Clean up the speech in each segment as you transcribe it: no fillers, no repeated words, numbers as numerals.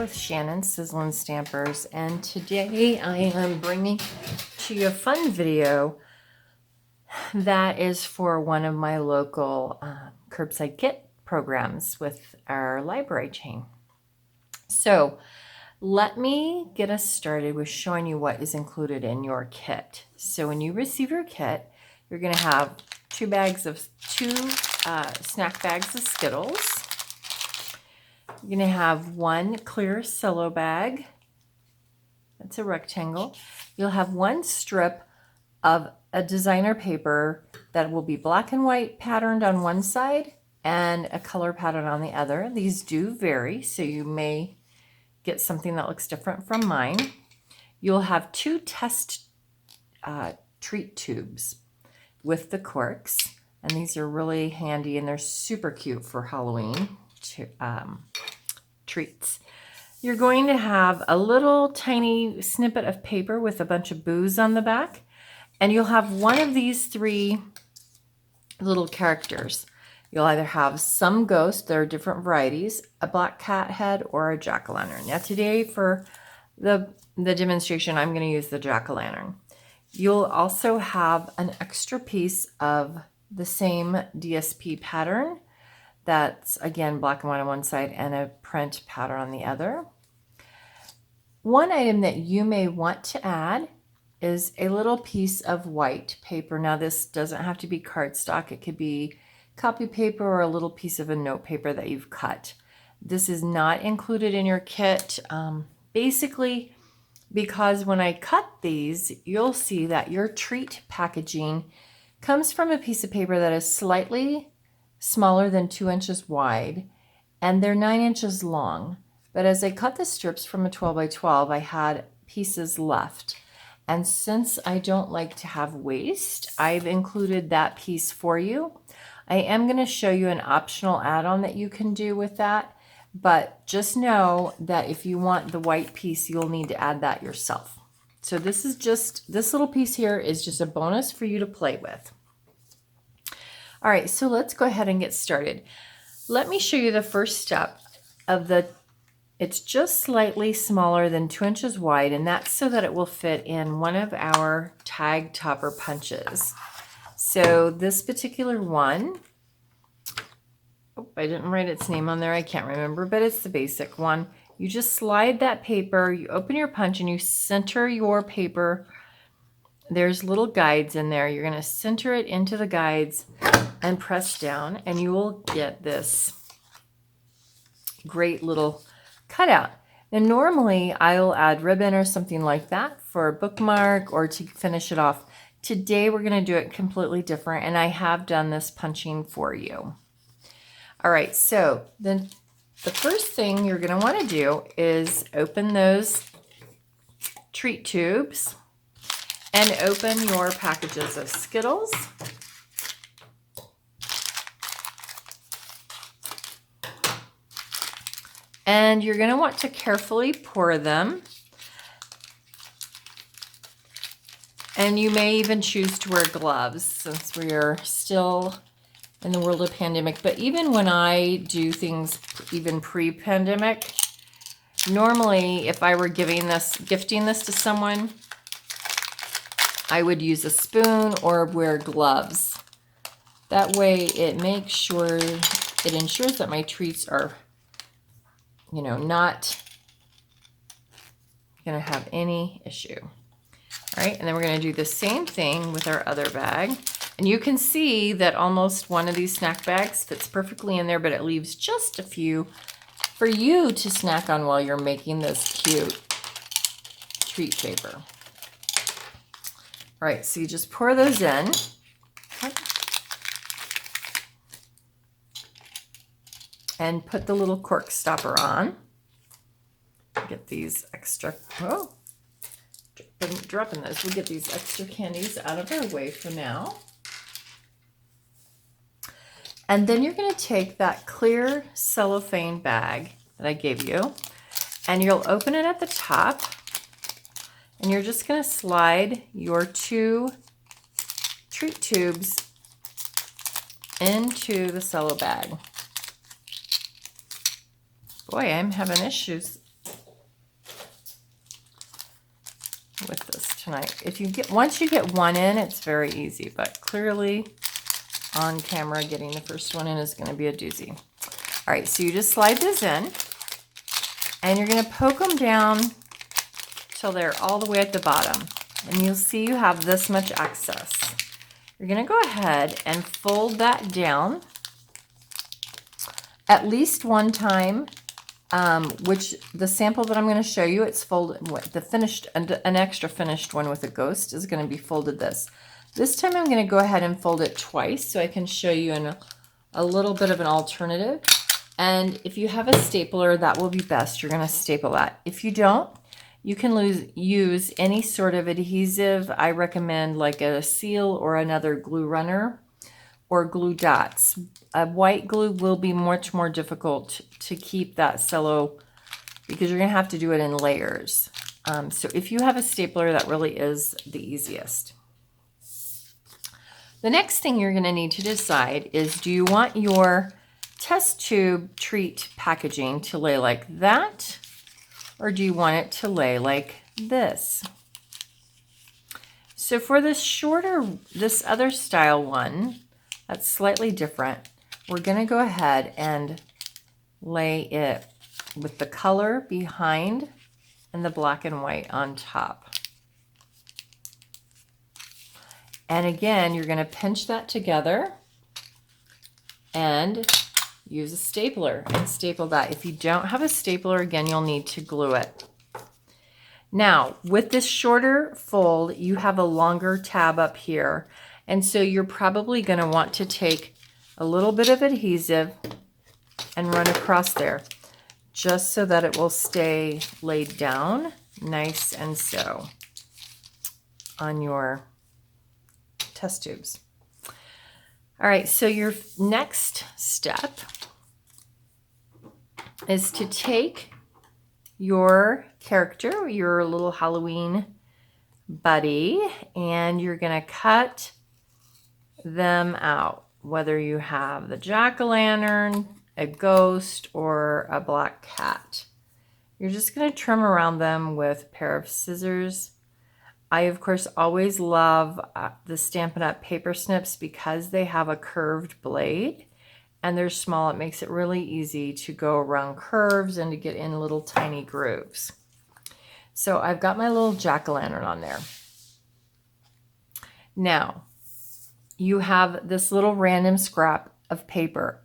with Shannon Sizzlen Stampers, and today I am bringing to you a fun video that is for one of my local curbside kit programs with our library chain. So let me get us started with showing you what is included in your kit. So when you receive your kit, you're going to have two snack bags of Skittles. You're going to have one clear cello bag. That's a rectangle. You'll have one strip of a designer paper that will be black and white patterned on one side and a color pattern on the other. These do vary, so you may get something that looks different from mine. You'll have two test treat tubes with the corks, and these are really handy and they're super cute for Halloween treats. You're going to have a little tiny snippet of paper with a bunch of boos on the back, and you'll have one of these three little characters. You'll either have some ghost, there are different varieties, a black cat head, or a jack-o'-lantern. Now today for the demonstration, I'm going to use the jack-o'-lantern. You'll also have an extra piece of the same DSP pattern. That's, again, black and white on one side and a print pattern on the other. One item that you may want to add is a little piece of white paper. Now, this doesn't have to be cardstock. It could be copy paper or a little piece of a note paper that you've cut. This is not included in your kit, basically because when I cut these, you'll see that your treat packaging comes from a piece of paper that is slightly smaller than 2 inches wide, and they're 9 inches long. But as I cut the strips from a 12 by 12, I had pieces left. And since I don't like to have waste, I've included that piece for you. I am going to show you an optional add-on that you can do with that, but just know that if you want the white piece, you'll need to add that yourself. So this little piece here is just a bonus for you to play with. All right, so let's go ahead and get started. Let me show you the first step of it's just slightly smaller than 2 inches wide, and that's so that it will fit in one of our tag topper punches. So this particular one, I didn't write its name on there, I can't remember, but it's the basic one. You just slide that paper, you open your punch, and you center your paper. There's little guides in there. You're going to center it into the guides and press down, and you will get this great little cutout. And normally I'll add ribbon or something like that for a bookmark or to finish it off. Today we're going to do it completely different, and I have done this punching for you. All right, so then the first thing you're going to want to do is open those treat tubes and open your packages of Skittles. And you're going to want to carefully pour them. And you may even choose to wear gloves since we are still in the world of pandemic. But even when I do things even pre-pandemic, normally if I were gifting this to someone, I would use a spoon or wear gloves. That way it ensures that my treats are, not going to have any issue. All right, and then we're going to do the same thing with our other bag. And you can see that almost one of these snack bags fits perfectly in there, but it leaves just a few for you to snack on while you're making this cute treat paper. All right, so you just pour those in. And put the little cork stopper on. Get these extra, dropping those. We'll get these extra candies out of our way for now. And then you're going to take that clear cellophane bag that I gave you, and you'll open it at the top, and you're just going to slide your two treat tubes into the cello bag. Boy, I'm having issues tonight. Once you get one in, it's very easy, but clearly on camera, getting the first one in is going to be a doozy. All right, so you just slide this in, and you're going to poke them down till they're all the way at the bottom. And you'll see you have this much excess. You're going to go ahead and fold that down at least one time, which the sample that I'm going to show you, it's folded, the finished, an extra finished one with a ghost is going to be folded this. This time I'm going to go ahead and fold it twice so I can show you a little bit of an alternative. And if you have a stapler, that will be best. You're going to staple that. If you don't, you can use any sort of adhesive. I recommend like a seal or another glue runner or glue dots. A white glue will be much more difficult to keep that cello because you're going to have to do it in layers. So if you have a stapler, that really is the easiest. The next thing you're going to need to decide is, do you want your test tube treat packaging to lay like that, or do you want it to lay like this? So for this other style one, that's slightly different, we're going to go ahead and lay it with the color behind and the black and white on top. And again, you're going to pinch that together and use a stapler and staple that. If you don't have a stapler, again, you'll need to glue it. Now, with this shorter fold, you have a longer tab up here. And so you're probably going to want to take a little bit of adhesive and run across there, just so that it will stay laid down nice and so on your test tubes. All right, so your next step is to take your character, your little Halloween buddy, and you're going to cut them out, whether you have the jack-o'-lantern, a ghost, or a black cat. You're just going to trim around them with a pair of scissors. I, of course, always love the Stampin' Up! Paper snips because they have a curved blade and they're small. It makes it really easy to go around curves and to get in little tiny grooves. So I've got my little jack-o'-lantern on there. Now, you have this little random scrap of paper,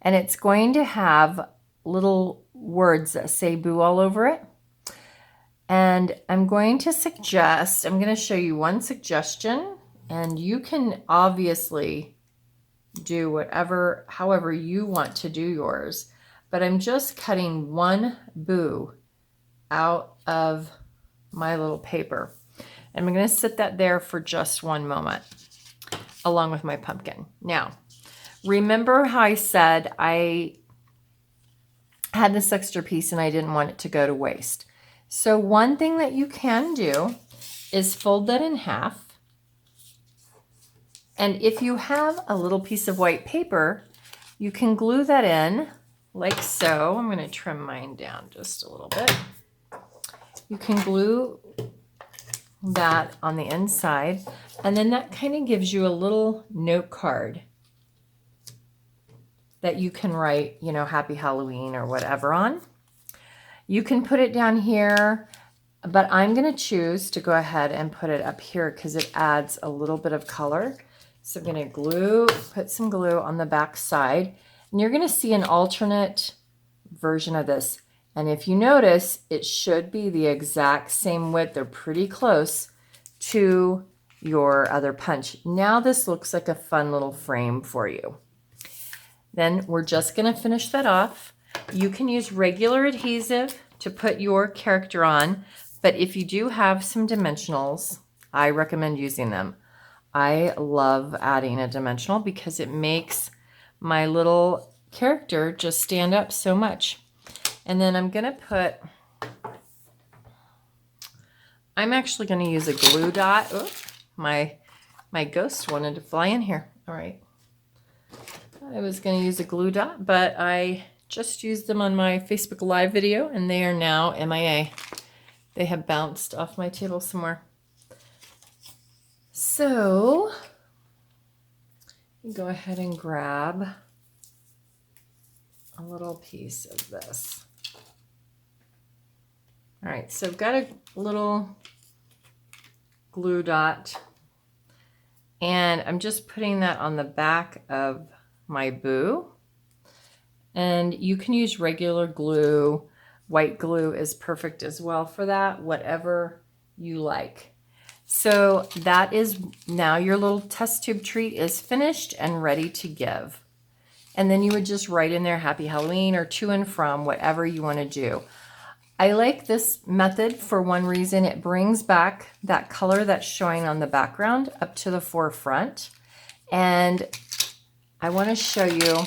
and it's going to have little words that say boo all over it. And I'm going to show you one suggestion, and you can obviously do however you want to do yours, but I'm just cutting one boo out of my little paper. And I'm going to sit that there for just one moment, along with my pumpkin. Now, remember how I said I had this extra piece and I didn't want it to go to waste. So one thing that you can do is fold that in half. And if you have a little piece of white paper, you can glue that in like so. I'm going to trim mine down just a little bit. You can glue that on the inside, and then that kind of gives you a little note card that you can write, you know, Happy Halloween or whatever on. You can put it down here, but I'm going to choose to go ahead and put it up here because it adds a little bit of color. So I'm going to put some glue on the back side, and you're going to see an alternate version of this. And if you notice, it should be the exact same width. They're pretty close to your other punch. Now this looks like a fun little frame for you. Then we're just going to finish that off. You can use regular adhesive to put your character on, but if you do have some dimensionals, I recommend using them. I love adding a dimensional because it makes my little character just stand up so much. And then I'm actually going to use a glue dot. Oh, my ghost wanted to fly in here. All right. I was going to use a glue dot, but I just used them on my Facebook Live video, and they are now MIA. They have bounced off my table somewhere. So go ahead and grab a little piece of this. All right, so I've got a little glue dot, and I'm just putting that on the back of my boo. And you can use regular glue. White glue is perfect as well for that, whatever you like. So that is now your little test tube treat is finished and ready to give. And then you would just write in there Happy Halloween or to and from, whatever you want to do. I like this method for one reason. It brings back that color that's showing on the background up to the forefront. And I want to show you,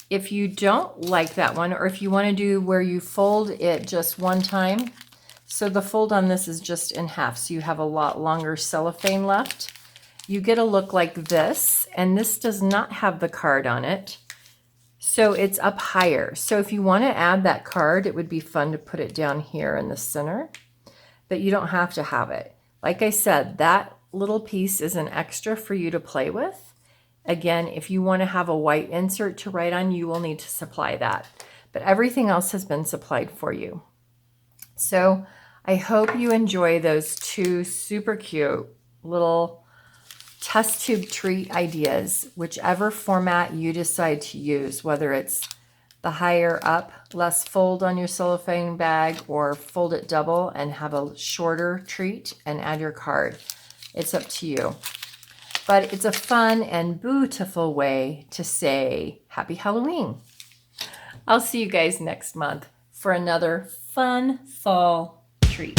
if you don't like that one, or if you want to do where you fold it just one time. So the fold on this is just in half, so you have a lot longer cellophane left. You get a look like this, and this does not have the card on it. So it's up higher. So if you want to add that card, it would be fun to put it down here in the center, but you don't have to have it. Like I said, that little piece is an extra for you to play with. Again, if you want to have a white insert to write on, you will need to supply that. But everything else has been supplied for you. So I hope you enjoy those two super cute little test tube treat ideas, whichever format you decide to use, whether it's the higher up, less fold on your cellophane bag, or fold it double and have a shorter treat and add your card. It's up to you. But it's a fun and BOOtiful way to say Happy Halloween. I'll see you guys next month for another fun fall treat.